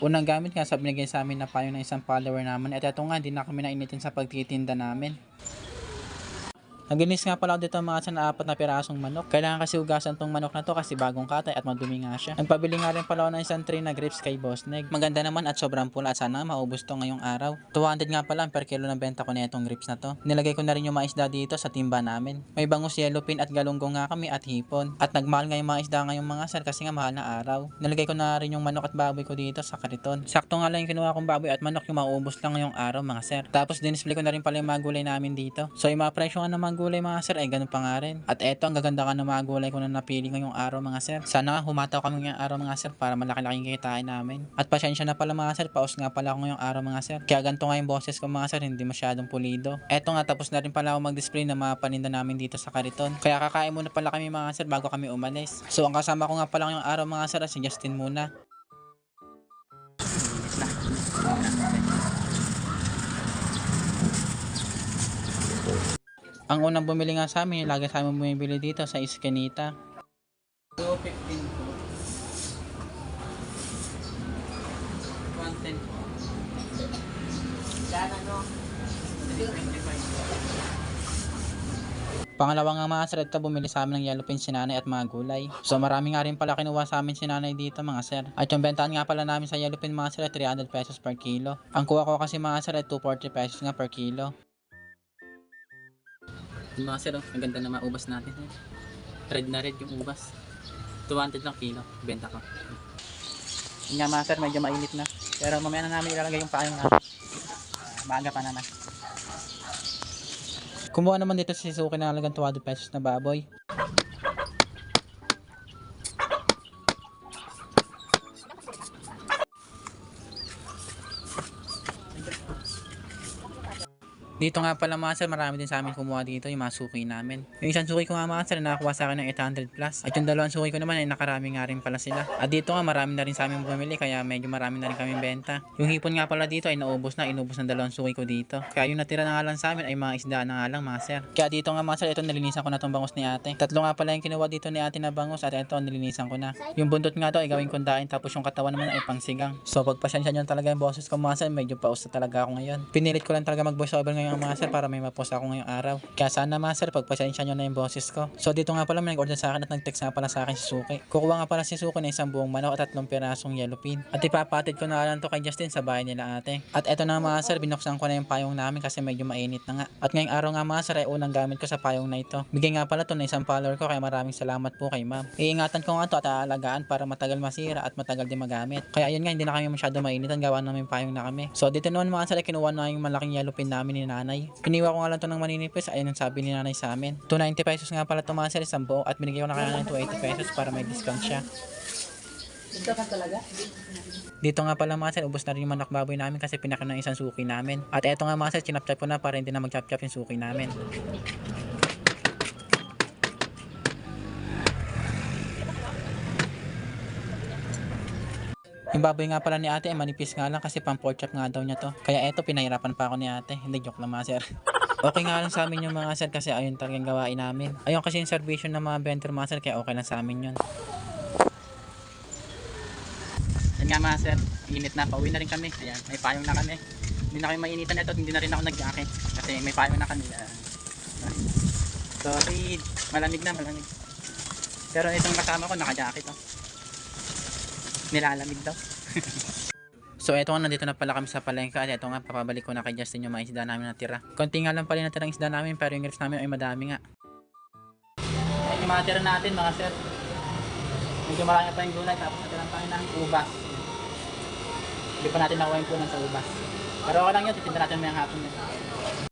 Unang gamit nga sa binigay sa amin na payo ng isang follower namin at ito nga hindi na kami nainitin sa pagtitinda namin. Naglinis nga pala ako dito mga sa 4 na pirasong manok. Kailangan kasi hugasan tong manok na to kasi bagong katay at madumi nga siya. Nagpabili nga rin pala ako ng isang tray na grapes kay Boss Neg. Maganda naman at sobrang pula at sana maubos to ngayong araw. 200 nga pala per kilo ng benta ko na itong grapes na to. Nilagay ko na rin yung mga isda dito sa timba namin. May bangus, yellowfin at galunggong nga kami at hipon. At nagmahal nga yung mga isda ngayong mga sir kasi nga mahal na araw. Nilagay ko na rin yung manok at baboy ko dito sa kariton. Sakto nga lang yung kinuha kong baboy at manok yung mauubos lang ngayong araw mga sir. Tapos dinisplay ko na rin pala yung mga gulay namin dito. So yung mga presyo nga ng mga gulay mga sir ay ganun pa nga rin. At eto ang gaganda ka ng mga gulay ko na napili ngayong araw mga sir. Sana nga humataw kami ngayong araw mga sir para malaki-laking kikitain namin. At pasensya na pala mga sir, paus nga pala ako ngayong araw mga sir. Kaya ganito nga yung boses ko mga sir, hindi masyadong pulido. Eto nga tapos na rin pala ako mag-display ng mga paninda namin dito sa kariton. Kaya kakain muna pala kami mga sir bago kami umalis. So ang kasama ko nga pala ngayong araw mga sir si Justin muna. Ang unang bumili nga sa amin, yung lagi sa amin bumibili dito sa Escanita. 215 po. 110 po. Pangalawa nga mga sir, ito bumili sa amin ng yellowfin si nanay at mga gulay. So marami nga rin pala kinuha sa amin si nanay dito mga sir. At yung bentahan nga pala namin sa yellowfin mga sir, 300 pesos per kilo. Ang kuha ko kasi mga sir ay 240 pesos nga per kilo. Yung mga sir, ang ganda na maubas natin. Red na red yung ubas. 200 lang kilo, benta ko. Yung nga mga sir, medyo mainit na. Pero mamaya na namin ilalagay yung payong natin. Maaga pa naman. Kumuha naman dito si Suki na halagang 200 pesos na baboy. Dito nga pala mga sir, marami din sa amin kumuha dito yung mga suki namin. Yung isang suki ko nga mga sir, nakakuha sa akin ng 800 plus. At yung dalawang suki ko naman ay nakarami nga rin pala sila. At dito nga marami na rin sa amin bumili kaya medyo marami na rin kami benta. Yung hipon nga pala dito ay naubos na, inubos ng dalawang suki ko dito. Kaya yung natira na nga lang sa amin ay mga isda na nga lang mga sir. Kaya dito nga mga sir, ito nilinisan ko na tong bangus ni ate. Tatlo nga pala yung kinuha dito ni ate na bangus at ito nilinisan ko na. Yung buntot nga to ay gawin kong daing tapos yung katawan naman ay pangsigang. So pagpasensya nyo talaga yung boses ko mga sir, medyo paus na talaga ako ngayon. Pinilit ko lang talaga mag voice over ngayon mga sir para may mapos ako ngayong araw. Kaya sana mga sir, pagpasensya nyo na yung boses ko. So dito nga pala may nag-order sa akin at nag-text nga pala sa akin si Suki. Kukuha nga pala si Suki ng isang buong manok at 3 pirasong yellowfin. At ipapatid ko na lang to kay Justin sa bahay nila ate. At eto na mga sir, binuksan ko na yung payong namin kasi medyo mainit na nga. At ngayong araw nga mga sir ay unang gamit ko sa payong na ito. Bigay nga pala to na isang follower ko kaya maraming salamat po kay ma'am. Iingatan ko nga to at aalagaan para matagal masira at matagal din magamit. Kaya ayun nga, hindi na kami masyado mainitan, gawa namin payong na kami. So dito naman mga sir ay kinuha na yung malaking yellowfin namin ni nanay. Piniwa ko nga lang to ng maninipis, ayun ang sabi ni nanay sa amin. 290 pesos nga pala to mga sir, isang buo at binigay ko na kaya ng 280 pesos para may discount siya. Ito ka talaga? Dito nga pala mga sir, ubos na rin yung manok baboy namin kasi pinaka ng isang suki namin. At eto nga mga sir, chinap-chap ko na para hindi na mag-chap-chap yung suki namin. Yung baboy nga pala ni ate ay manipis nga lang kasi pang pork chop nga daw niya to. Kaya eto, pinahirapan pa ako ni ate. Hindi, joke lang mga sir. Okay nga lang sa amin yung mga sir kasi ayun talagang gawain namin. Ayun kasi yung servisyon ng mga vendor mga sir kaya okay lang sa amin yun. Yan nga mga sir, init na, pauwi na rin kami. Ayan, may payong na kami. Hindi na kami mainitan ito, hindi na rin ako nag-jacket kasi may payong na kami. Sorry, malamig na, malamig. Pero itong kasama ko naka-jacket oh. Nilalamig daw. So eto nga, nandito na pala kami sa palengke at eto nga, papabalik ko na kay Justin yung mga isda namin natira. Konti nga lang pala yung natirang isda namin pero yung grapes namin ay madami nga. Yung mga tira natin mga sir, medyo marami pa yung gulay tapos natirang tayo ng ubas. Hindi pa natin nakuha yung punan sa ubas. Pero okay lang yun, titinda natin mayang hapon yun.